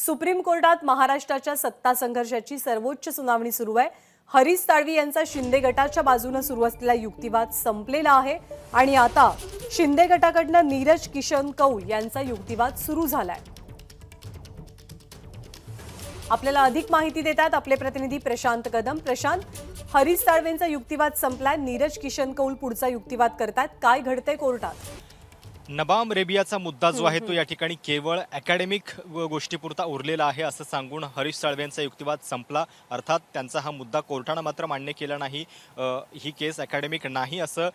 Supreme कोर्टात महाराष्ट्राच्या सत्ता संघर्षाची सर्वोच्च सुनावणी सुरू आहे। हरीश साळवी यांचा शिंदे गटाच्या बाजूने सुरू असलेला युक्तिवाद संपलेला आहे आणि आता शिंदे गटाकडून नीरज किशन कौल यांचा युक्तिवाद सुरू झालाय। आपल्याला अधिक माहिती देतात आपले प्रतिनिधी प्रशांत कदम। प्रशांत, हरीश साळवेंचा युक्तिवाद संपलाय, नीरज किशन कौल पुढचा युक्तिवाद करतात, काय घडतंय कोर्टात? नबाम रेबियाचा मुद्दा जो आहे तो या ठिकाणी केवळ अकॅडमिक गोष्टीपुरता उरलेला आहे असं सांगून हरीश साळवेंचा युक्तिवाद संपला। अर्थात त्यांचा हा मुद्दा कोर्टाने मात्र मान्य केला नाही। ही केस अकॅडमिक नाही असं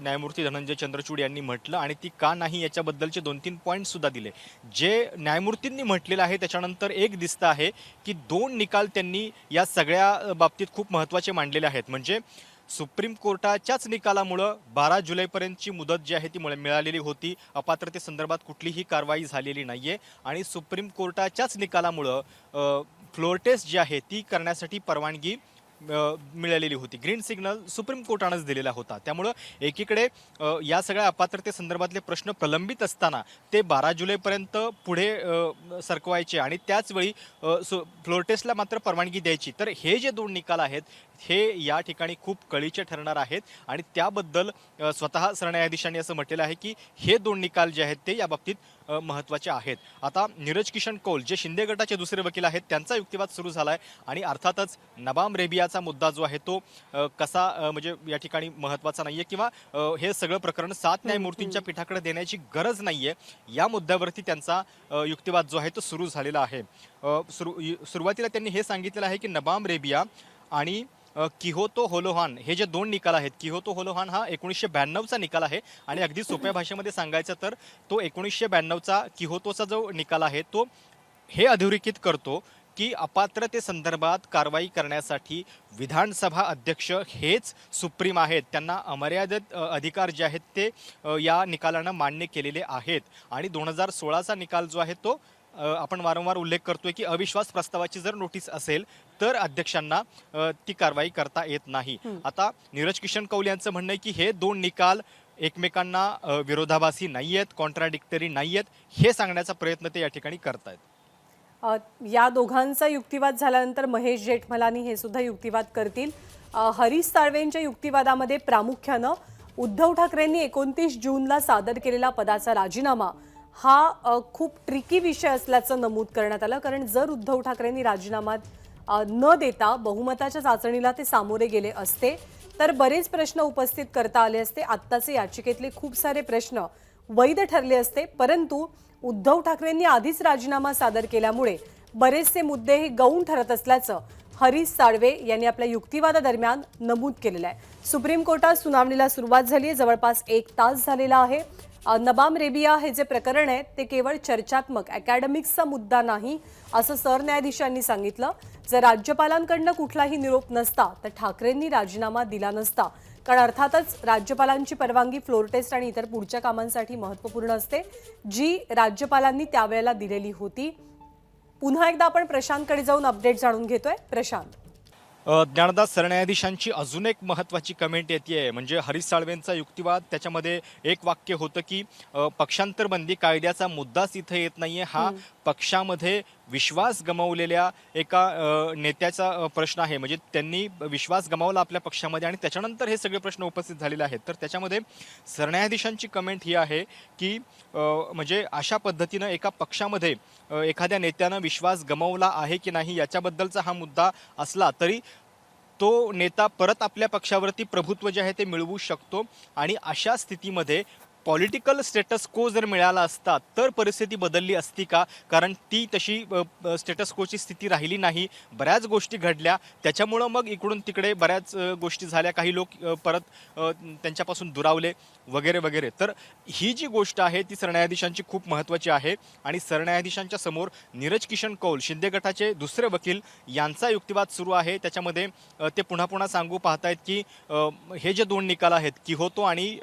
न्यायमूर्ती धनंजय चंद्रचूड यांनी म्हटलं आणि ती का नाही याच्याबद्दलचे 2-3 पॉईंट सुद्धा दिले। जे न्यायमूर्तींनी म्हटलेलं आहे त्याच्यानंतर एक दिसतं आहे की 2 निकाल त्यांनी या सगळ्या बाबतीत खूप महत्त्वाचे मांडलेले आहेत। म्हणजे सुप्रीम कोर्टाच्याच निकालामुळे 12 जुलैपर्यंतची मुदत जी आहे ती मिळालेली होती, अपात्रतेसंदर्भात कुठलीही कारवाई झालेली नाहीये आणि सुप्रीम कोर्टाच्याच निकालामुळे फ्लोर टेस्ट जी आहे ती करण्यासाठी परवानगी मिळालेली होती। ग्रीन सिग्नल सुप्रीम कोर्टानेच दिलेला होता। त्यामुळे एकीकडे या सगळ्या अपात्रतेसंदर्भातले प्रश्न प्रलंबित असताना ते 12 जुलैपर्यंत पुढे सरकवायचे आणि त्याचवेळी फ्लोर टेस्टला मात्र परवानगी द्यायची। तर हे जे 2 निकाल आहेत हे या ठिकाणी खूप कळीचे ठरणार आहेत आणि त्याबद्दल स्वतः सरन्यायाधीशांनी असं म्हटलेलं आहे की हे 2 निकाल जे आहेत ते या बाबतीत महत्त्वाचे आहेत। आता नीरज किशन कौल जे शिंदे गटाचे दुसरे वकील आहेत त्यांचा युक्तिवाद सुरू झालाय आणि अर्थातच नबाम रेबियाचा मुद्दा जो आहे तो कसा म्हणजे या ठिकाणी महत्त्वाचा नाहीये किंवा हे सगळं प्रकरण 7 न्यायमूर्तींच्या पीठाकडे देण्याची गरज नाहीये, या मुद्द्यावरती त्यांचा युक्तिवाद जो आहे तो सुरू झालेला आहे। सुरुवातीला त्यांनी हे सांगितलेलं आहे की नबाम रेबिया आणि किहोतो होलोहान हे जे 2 निकाल आहेत, किहोतो होलोहान हा 1992चा निकाल आहे आणि अगदी सोप्या भाषेमध्ये सांगायचं तर तो 1992चा किहोतोचा जो निकाल आहे तो हे अधोरेखित करतो की अपात्रतेसंदर्भात कारवाई करण्यासाठी विधानसभा अध्यक्ष हेच सुप्रीम आहेत, त्यांना अमर्यादित अधिकार जे आहेत ते या निकालानं मान्य केलेले आहेत। आणि 2016चा निकाल जो आहे तो आपण वारंवार उल्लेख करतोय की अविश्वास प्रस्तावाची जर नोटीस असेल तर अध्यक्षांना ती कारवाई करता येत नाही। आता नीरज किशन कौल यांचं म्हणणं आहे की हे 2 निकाल एकमेकांना विरोधाभासी नाहीयेत, कॉन्ट्राडिक्टरी नाहीयेत, हे सांगण्याचा प्रयत्न ते या ठिकाणी करतायत। या दोघांचा युक्तिवाद झाल्यानंतर महेश जेठमलानी हे सुद्धा युक्तिवाद करतील। हरीश साळवेंच्या युक्तिवादामध्ये प्रामुख्याने उद्धव ठाकरेंनी 29 जूनला सादर केलेला पदाचा राजीनामा हा खूप ट्रिकी विषय असल्याचं नमूद करण्यात आलं। कारण जर उद्धव ठाकरेंनी राजीनामा न देता बहुमताच्या चाचणीला ते सामोरे गेले असते तर बरेच प्रश्न उपस्थित करता आले असते, आत्ताचे याचिकेतले खूप सारे प्रश्न वैध ठरले असते। परंतु उद्धव ठाकरेंनी आधीच राजीनामा सादर केल्यामुळे बरेचसे मुद्दे हे गौण ठरत असल्याचं हरीश साळवे यांनी आपल्या युक्तिवादादरम्यान नमूद केलेलं आहे। सुप्रीम कोर्टात सुनावणीला सुरुवात झाली आहे, जवळपास 1 तास झालेला आहे। नबाम रेबिया हे जे प्रकरण आहे ते केवळ चर्चात्मक अकॅडमिक्सचा मुद्दा नाही असं सरन्यायाधीशांनी सांगितलं। जर राज्यपालांकडून कुठलाही निरोप नसता तर ठाकरेंनी राजीनामा दिला नसता, कारण अर्थातच राज्यपालांची परवानगी फ्लोर टेस्ट आणि इतर पुढच्या कामांसाठी महत्त्वपूर्ण असते, जी राज्यपालांनी त्यावेळेला दिलेली होती। पुन्हा एकदा आपण प्रशांतकडे जाऊन अपडेट जाणून घेतोय। प्रशांत, ज्ञानदास, सरन्यायाधीशांची अजून एक महत्त्वाची कमेंट येते म्हणजे हरीश साळवेंचा युक्तिवाद, त्याच्यामध्ये एक वाक्य होतं की पक्षांतर बंदी कायद्याचा मुद्दाच इथं येत नाहीये, हा पक्षामध्ये विश्वास गमावलेल्या एका नेत्याचा प्रश्न आहे। म्हणजे त्यांनी विश्वास गमावला आपल्या पक्षामध्ये आणि त्याच्यानंतर हे सगळे प्रश्न उपस्थित झालेले आहेत। तर त्याच्यामध्ये सरन्यायाधीशांची कमेंट ही आहे की म्हणजे अशा पद्धतीनं एका पक्षामध्ये एखाद्या नेत्यानं विश्वास गमावला आहे की नाही याच्याबद्दलचा हा मुद्दा असला तरी तो नेता परत आपल्या पक्षावरती प्रभुत्व जे आहे ते मिळवू शकतो आणि अशा स्थितीमध्ये पॉलिटिकल स्टेटस को जर मिळाला असता तर परिस्थिती बदलली असती का? कारण ती तशी स्टेटस कोची स्थिती राहिली नाही, बऱ्याच गोष्टी घडल्या, त्याच्यामुळं मग इकडून तिकडे बऱ्याच गोष्टी झाल्या, काही लोक परत त्यांच्यापासून दुरावले वगैरे वगैरे। तर ही जी गोष्ट आहे ती सरन्यायाधीशांची खूप महत्त्वाची आहे आणि सरन्यायाधीशांच्या समोर नीरज किशन कौल शिंदे गटाचे दुसरे वकील यांचा युक्तिवाद सुरू आहे। त्याच्यामध्ये ते पुन्हा पुन्हा सांगू पाहतायत की हे जे 2 निकाल आहेत किहोतो आणि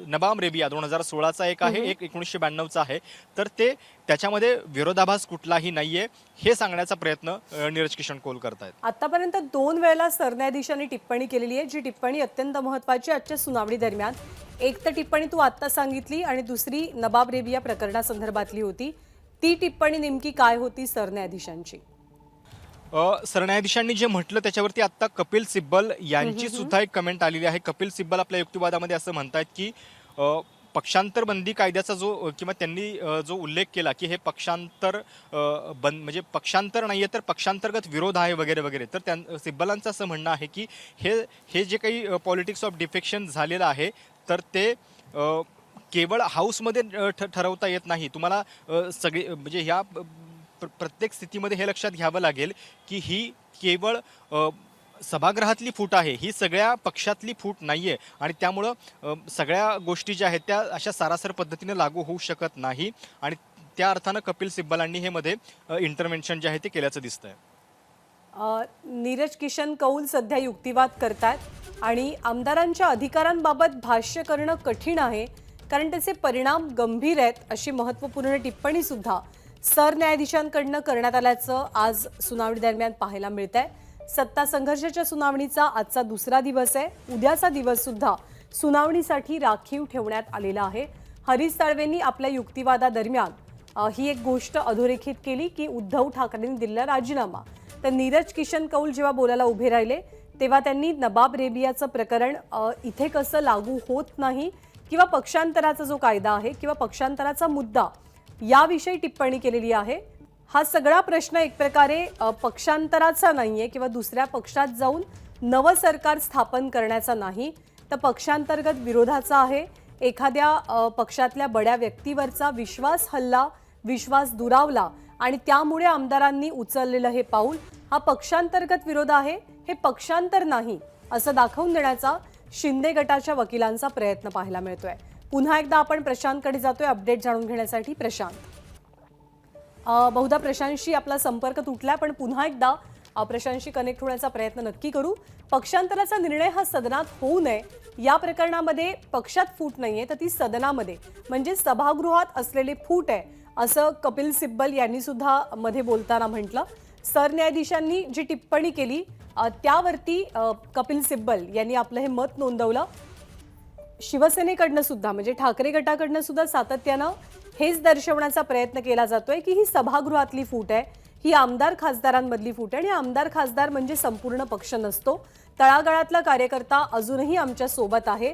नबाम रेबिया 2016चा एक आहे, एक 1992चा आहे, तर ते त्याच्यामध्ये विरोधाभास कुठलाही नाहीये हे सांगण्याचा प्रयत्न नीरज किशन कौल करतायत। आतापर्यंत 2 वेळेला सरन्यायाधीशांनी टिप्पणी केलेली आहे, जी टिप्पणी अत्यंत महत्त्वाची आजच्या सुनावणी दरम्यान। एक तर टिप्पणी तू आत्ता सांगितली आणि दुसरी नबाम रेबिया प्रकरणासंदर्भातली होती। ती टिप्पणी नेमकी काय होती सरन्यायाधीशांची? सरन्यायाधीशांनी जे म्हटलं त्याच्यावरती आता कपिल सिब्बल यांची सुद्धा एक कमेंट आलेली आहे. कपिल सिब्बल आपल्या युक्तिवादामध्ये असं म्हणतात की पक्षांतर बंदी कायद्याचा जो किंवा त्यांनी जो उल्लेख केला की हे पक्षांतर म्हणजे पक्षांतर नाहीये तर पक्षांतर्गत विरोध आहे वगैरे वगैरे, तर सिब्बलांचं असं म्हणणं आहे की हे हे जे काही पॉलिटिक्स ऑफ डिफेक्शन झालेलं आहे तर ते केवळ हाऊसमध्ये ठरवता येत नाही. तुम्हाला सगळी म्हणजे ह्या प्रत्येक स्थितीमध्ये हे लक्षात घ्यावं लागेल की ही केवळ सभागृहातली फूट आहे, ही सगळ्या पक्षातली फूट नाहीये आणि त्यामुळं सगळ्या गोष्टी ज्या आहेत त्या अशा सारासर पद्धतीने लागू होऊ शकत नाही आणि त्या अर्थानं कपिल सिब्बलांनी हे मध्ये इंटरव्हेन्शन जे आहे ते केल्याचं दिसतंय. नीरज किशन कौल सध्या युक्तिवाद करतात आणि आमदारांच्या अधिकारांबाबत भाष्य करणं कठीण आहे कारण त्याचे परिणाम गंभीर आहेत, अशी महत्त्वपूर्ण टिप्पणी सुद्धा सरन्यायाधीशांकडनं करण्यात आल्याचं आज सुनावणी दरम्यान पाहायला मिळत आहे. सत्ता संघर्षाच्या सुनावणीचा आजचा दुसरा दिवस आहे. उद्याचा दिवस सुद्धा सुनावणीसाठी राखीव ठेवण्यात आलेला आहे. हरीश साळवेंनी आपल्या युक्तिवादादरम्यान ही एक गोष्ट अधोरेखित केली की उद्धव ठाकरेंनी दिलेला राजीनामा. तर नीरज किशन कौल जेव्हा बोलायला उभे राहिले तेव्हा त्यांनी नबाब रेबियाचं प्रकरण इथे कसं लागू होत नाही किंवा पक्षांतराचा जो कायदा आहे किंवा पक्षांतराचा मुद्दा याविषयी टिप्पणी केलेली आहे. हा सगळा प्रश्न एक प्रकारे पक्षांतराचा नाहीये किंवा दुसऱ्या पक्षात जाऊन नवं सरकार स्थापन करण्याचा नाही, तर पक्षांतर्गत विरोधाचा आहे. एखाद्या पक्षातल्या बड्या व्यक्तीवरचा विश्वास हल्ला, विश्वास दुरावला आणि त्यामुळे आमदारांनी उचललेलं हे पाऊल हा पक्षांतर्गत विरोध आहे, हे पक्षांतर नाही असं दाखवून देण्याचा शिंदे गटाच्या वकिलांचा प्रयत्न पाहायला मिळतोय. पुन्हा एकदा आपण प्रशांतकडे जातोय अपडेट जाणून घेण्यासाठी. प्रशांत, बहुधा प्रशांतशी आपला संपर्क तुटलाय, पण पुन्हा एकदा प्रशांतशी कनेक्ट होण्याचा प्रयत्न नक्की करू. पक्षांतराचा निर्णय हा सदनात होऊ नये, या प्रकरणामध्ये पक्षात फूट नाहीये तर ती सदनामध्ये म्हणजे सभागृहात असलेली फूट आहे असं कपिल सिब्बल यांनी सुद्धा मध्ये बोलताना म्हटलं. सरन्यायाधीशांनी जी टिप्पणी केली त्यावरती कपिल सिब्बल यांनी आपलं हे मत नोंदवलं. शिवसेनेकडनं सुद्धा म्हणजे ठाकरे गटाकडनं सुद्धा सातत्यानं हेच दर्शवण्याचा प्रयत्न केला जातोय की ही सभागृहातली फूट आहे, ही आमदार खासदारांमधली फूट आहे आणि आमदार खासदार म्हणजे संपूर्ण पक्ष नसतो. तळागाळातला कार्यकर्ता अजूनही आमच्या सोबत आहे.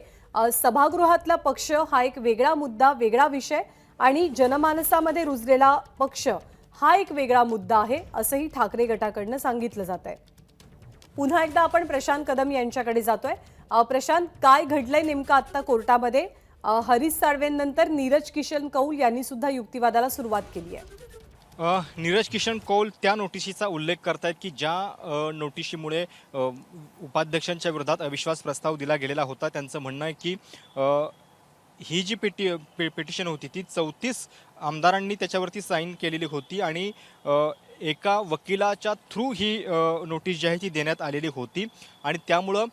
सभागृहातला पक्ष हा एक वेगळा मुद्दा, वेगळा विषय आणि जनमानसामध्ये रुजलेला पक्ष हा एक वेगळा मुद्दा आहे असंही ठाकरे गटाकडनं सांगितलं जात आहे. पुन्हा एकदा आपण प्रशांत कदम यांच्याकडे जातोय. प्रशांत, काय घडलंय नेमकं आता कोर्टामध्ये? हरीश साळवेंनंतर नीरज किशन कौल यांनी सुद्धा युक्तिवादाला सुरुवात केली आहे. नीरज किशन कौल त्या नोटिशीचा उल्लेख करतायत की ज्या नोटिशीमुळे उपाध्यक्षांच्या विरोधात अविश्वास प्रस्ताव दिला गेलेला होता. त्यांचं म्हणणं आहे की ही जी पिटिशन होती ती 34 आमदारांनी त्याच्यावरती साईन केलेली होती आणि एका वकिलाच्या थ्रू ही नोटीस जी आहे ती देण्यात आलेली होती आणि त्यामुळं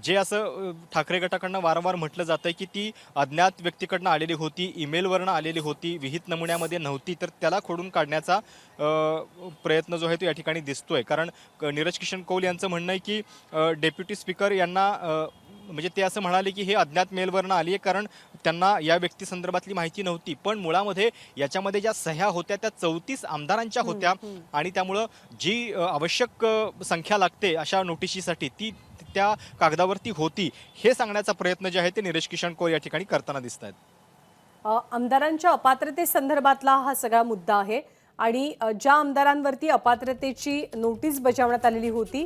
जे असं ठाकरे गटाकडनं वारंवार म्हटलं जातं की ती अज्ञात व्यक्तीकडनं आलेली होती, ईमेलवरनं आलेली होती, विहित नमुन्यामध्ये नव्हती, तर त्याला खोडून काढण्याचा प्रयत्न जो आहे तो या ठिकाणी दिसतोय. कारण नीरज किशन कौल यांचं म्हणणं आहे की डेप्युटी स्पीकर यांना म्हणजे ते असं म्हणाले की हे अज्ञात मेलवरनं आली आहे कारण त्यांना या व्यक्ती संदर्भातली माहिती नव्हती, पण मुळामध्ये याच्यामध्ये ज्या सह्या होत्या त्या 34 आमदारांच्या होत्या आणि त्यामुळं जी आवश्यक संख्या लागते अशा नोटिशीसाठी ती त्या कागदावरती होती, हे सांगण्याचा प्रयत्न जे आहे ते नीरज किशन कौल या ठिकाणी करताना दिसत आहेत. आमदारांच्या अपात्रतेसंदर्भातला हा सगळा मुद्दा आहे आणि ज्या आमदारांवरती अपात्रतेची नोटीस बजावण्यात आलेली होती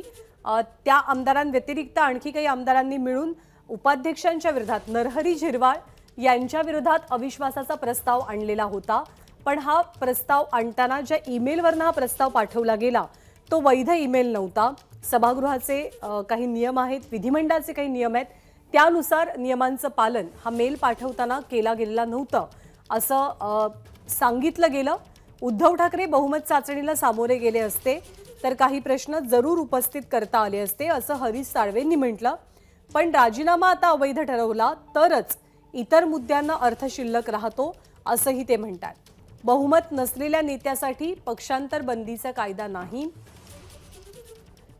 त्या आमदारांव्यतिरिक्त आणखी काही आमदारांनी मिळून उपाध्यक्षांच्या विरोधात नरहरी झिरवाळ यांच्या विरोधात अविश्वासाचा प्रस्ताव आणलेला होता. पण हा प्रस्ताव आणताना ज्या ईमेलवरनं हा प्रस्ताव पाठवला गेला तो वैध ईमेल नव्हता. सभागृहाचे काही नियम आहेत, विधिमंडळाचे काही नियम आहेत, त्यानुसार नियमांचं पालन हा मेल पाठवताना केला गेलेला नव्हतं असं सांगितलं गेलं. उद्धव ठाकरे बहुमत चाचणीला सामोरे गेले असते तर काही प्रश्न जरूर उपस्थित करता आले असते असं हरीश साळवेंनी म्हटलं. पण राजीनामा आता अवैध ठरवला तरच इतर मुद्द्यांना अर्थ शिल्लक राहतो असंही ते म्हणतात. बहुमत नसलेल्या नेत्यासाठी पक्षांतर बंदीचा कायदा नाही.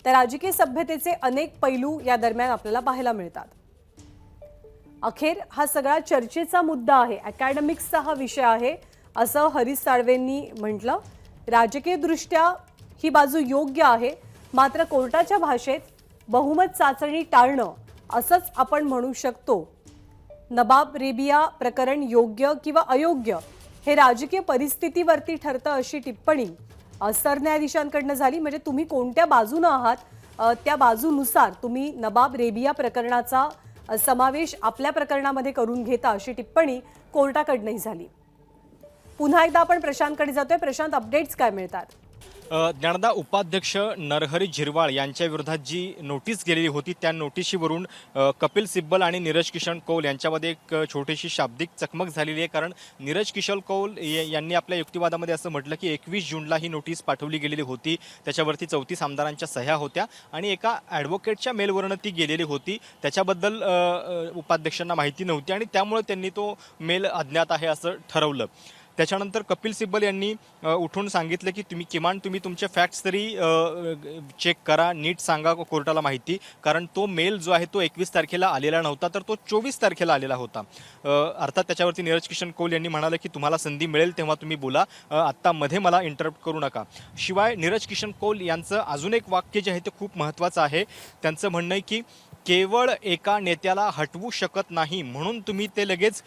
तर राजकीय सभ्यतेचे अनेक पैलू या दरम्यान आपल्याला पाहायला मिळतात. अखेर हा सगळा चर्चेचा मुद्दा आहे, अकॅडमिक्सचा हा विषय आहे. असं हरीश साळवेंनी म्हटलं. राजकीयदृष्ट्या ही बाजू योग्य आहे, मात्र कोर्टाच्या भाषेत बहुमत चाचणी टाळणं असंच आपण म्हणू शकतो. नबाब रेबिया प्रकरण योग्य किंवा अयोग्य हे राजकीय परिस्थितीवरती ठरतं अशी टिप्पणी सरन्यायाधीशांकडनं झाली. म्हणजे तुम्ही कोणत्या बाजूनं आहात त्या बाजूनुसार तुम्ही नबाब रेबिया प्रकरणाचा समावेश आपल्या प्रकरणामध्ये करून घेता अशी टिप्पणी कोर्टाकडनंही झाली. पुन्हा एकदा आपण प्रशांतकडे जातोय. प्रशांत, अपडेट्स काय मिळतात? ज्ञानदा उपाध्यक्ष नरहरी झिरवाळ यांच्या विरोधात जी नोटीस गेलेली होती त्या नोटिशीवरून कपिल सिब्बल आणि नीरज किशन कौल यांच्यामध्ये एक छोटीशी शाब्दिक चकमक झालेली आहे. कारण नीरज किशन कौल यांनी आपल्या युक्तिवादामध्ये असं म्हटलं की 21 जूनला ही नोटीस पाठवली गेलेली होती. त्याच्यावरती 34 आमदारांच्या सह्या होत्या आणि एका ॲडव्होकेटच्या मेलवरनं ती गेलेली होती. त्याच्याबद्दल उपाध्यक्षांना माहिती नव्हती आणि त्यामुळे त्यांनी तो मेल अज्ञात आहे असं ठरवलं. त्याच्यानंतर कपिल सिब्बल यांनी उठून सांगितलं की तुम्ही तुमचे फॅक्ट्स तरी चेक करा, नीट सांगा कोर्टाला माहिती, कारण तो मेल जो आहे तो 21 तारखेला आलेला नव्हता, तर तो 24 तारखेला आलेला होता. अर्थात त्याच्यावरती नीरज किशन कौल यांनी म्हणाले की तुम्हाला संधी मिळेल तेव्हा तुम्ही बोला, आत्ता मध्ये मला इंटरप्ट करू नका. शिवाय नीरज किशन कौल यांचं अजून एक वाक्य जे आहे ते खूप महत्त्वाचं आहे. त्यांचं म्हणणं आहे की केवळ एका नेत्याला हटवू शकत नाही म्हणून तुम्ही ते लगेच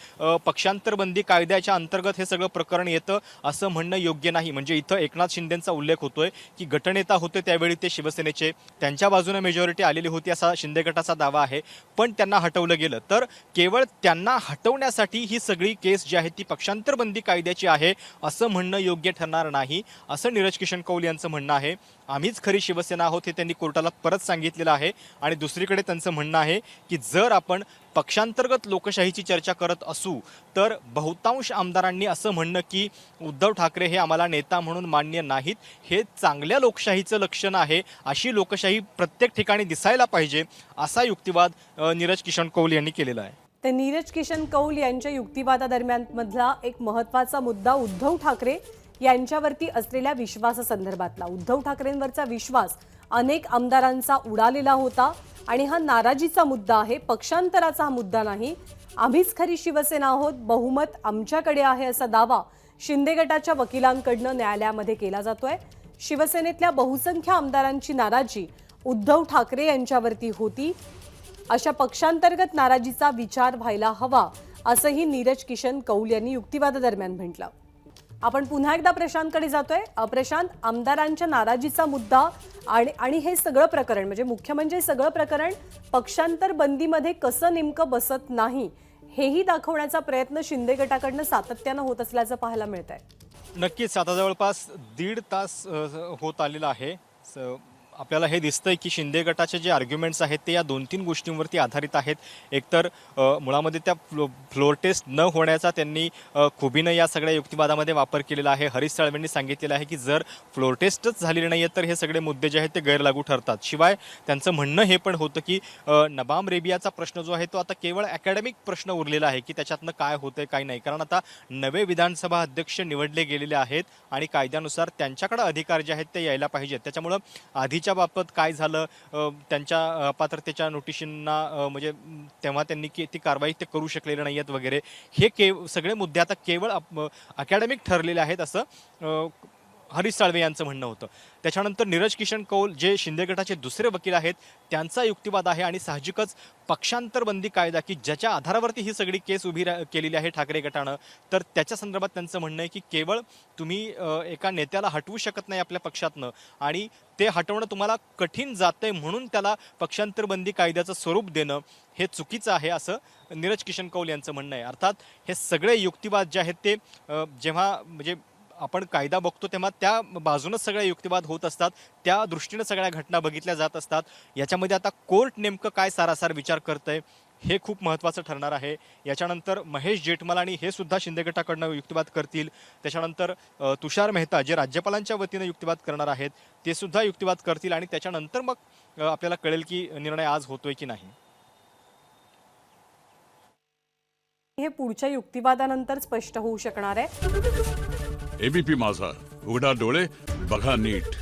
पक्षांतरबंदी कायद्याच्या अंतर्गत हे सगळं प्रकरण येतं असं म्हणणं योग्य नाही. म्हणजे इथं एकनाथ शिंदेंचा उल्लेख होतोय की गटनेता होते त्यावेळी ते शिवसेनेचे, त्यांच्या बाजूने मेजॉरिटी आलेली होती असा शिंदे गटाचा दावा आहे, पण त्यांना हटवलं गेलं. तर केवळ त्यांना हटवण्यासाठी ही सगळी केस जी आहे ती पक्षांतरबंदी कायद्याची आहे असं म्हणणं योग्य ठरणार नाही असं नीरज किशन कौल यांचं म्हणणं आहे. आम्हीच खरी शिवसेना आहोत हे त्यांनी कोर्टाला परत सांगितलेलं आहे. आणि दुसरीकडे त्यांचं म्हणणं आहे की जर आपण पक्षांतर्गत लोकशाहीची चर्चा करत असू तर बहुतांश आमदारांनी असं म्हणणं की उद्धव ठाकरे हे आम्हाला नेता म्हणून मान्य नाहीत हे चांगल्या लोकशाहीचं लक्षण आहे. अशी लोकशाही प्रत्येक ठिकाणी दिसायला पाहिजे असा युक्तिवाद नीरज किशन कौल यांनी केलेला आहे. तर नीरज किशन कौल यांच्या युक्तिवादादरम्यान मधला एक महत्त्वाचा मुद्दा उद्धव ठाकरे यांच्यावरती असलेल्या विश्वासासंदर्भातला. उद्धव ठाकरेंवरचा विश्वास अनेक आमदारांचा उडालेला होता आणि हा नाराजीचा मुद्दा आहे, पक्षांतराचा हा मुद्दा नाही. आम्हीच खरी शिवसेना आहोत, बहुमत आमच्याकडे आहे असा दावा शिंदे गटाच्या वकिलांकडनं न्यायालयामध्ये केला जातोय. शिवसेनेतल्या बहुसंख्य आमदारांची नाराजी उद्धव ठाकरे यांच्यावरती होती. अशा पक्षांतर्गत नाराजीचा विचार व्हायला हवा असंही नीरज किशन कौल यांनी युक्तिवादादरम्यान म्हटलं. आपण पुन्हा एकदा प्रशांतकडे जातोय. प्रशांत, आमदारांच्या नाराजीचा मुद्दा आणि हे सगळं प्रकरण म्हणजे मुख्य म्हणजे सगळं प्रकरण पक्षांतर बंदीमध्ये कसं नेमकं बसत नाही हेही दाखवण्याचा प्रयत्न शिंदे गटाकडनं सातत्यानं होत असल्याचं पाहायला मिळत आहे. नक्कीच आता जवळपास 1.5 तास होत आलेला आहे. आपल्याला हे दिसतंय की शिंदे गटाचे जे आर्ग्युमेंट्स आहेत ते या 2-3 गोष्टींवरती आधारित आहेत. एकतर मुळामध्ये त्या फ्लोर टेस्ट न होण्याचा त्यांनी खुबीनं या सगळ्या युक्तिवादामध्ये वापर केलेला आहे. हरीश साळवेंनी सांगितलेलं आहे की जर फ्लोर टेस्टच झालेली नाही तर हे सगळे मुद्दे जे आहेत ते गैरलागू ठरतात. शिवाय त्यांचं म्हणणं हे पण होतं की नबाम रेबियाचा प्रश्न जो आहे तो आता केवळ अकॅडमिक प्रश्न उरलेला आहे की त्याच्यातनं काय होतंय काय नाही, कारण आता नवे विधानसभा अध्यक्ष निवडले गेलेले आहेत आणि कायद्यानुसार त्यांच्याकडे अधिकार जे आहेत ते यायला पाहिजेत. त्याच्यामुळं आधीच्या बाबत काय झालं, त्यांच्या अपात्रतेच्या नोटिशींना म्हणजे तेव्हा त्यांनी ती कारवाई ते करू शकलेले नाही आहेत वगैरे, हे सगळे मुद्दे आता केवळ अकॅडमिक ठरलेले आहेत असं हरीश साळवे यांचं म्हणणं होतं. त्याच्यानंतर नीरज किशन कौल जे शिंदे गटाचे दुसरे वकील आहेत त्यांचा युक्तिवाद आहे आणि साहजिकच पक्षांतरबंदी कायदा की ज्याच्या आधारावरती ही सगळी केस उभी केलेली आहे ठाकरे गटानं, तर त्याच्या संदर्भात त्यांचं म्हणणं आहे की केवळ तुम्ही एका नेत्याला हटवू शकत नाही आपल्या पक्षातनं आणि ते हटवणं तुम्हाला कठीण जातंय म्हणून त्याला पक्षांतरबंदी कायद्याचं स्वरूप देणं हे चुकीचं आहे असं नीरज किशन कौल यांचं म्हणणं आहे. अर्थात हे सगळे युक्तिवाद जे आहेत ते जेव्हा म्हणजे आपण कायदा बघतो तेव्हा त्या बाजूनच सगळे युक्तिवाद होत असतात, त्या दृष्टीनं सगळ्या घटना बघितल्या जात असतात. याच्यामध्ये आता कोर्ट नेमकं काय सारासार विचार करतंय हे खूप महत्त्वाचं ठरणार आहे. याच्यानंतर महेश जेठमलानी हे सुद्धा शिंदे गटाकडनं युक्तिवाद करतील. त्याच्यानंतर तुषार मेहता जे राज्यपालांच्या वतीनं युक्तिवाद करणार आहेत ते सुद्धा युक्तिवाद करतील आणि त्याच्यानंतर मग आपल्याला कळेल की निर्णय आज होतोय की नाही. हे पुढच्या युक्तिवादानंतर स्पष्ट होऊ शकणार आहे. एबीपी माझा, उघडा डोळे बघा नीट.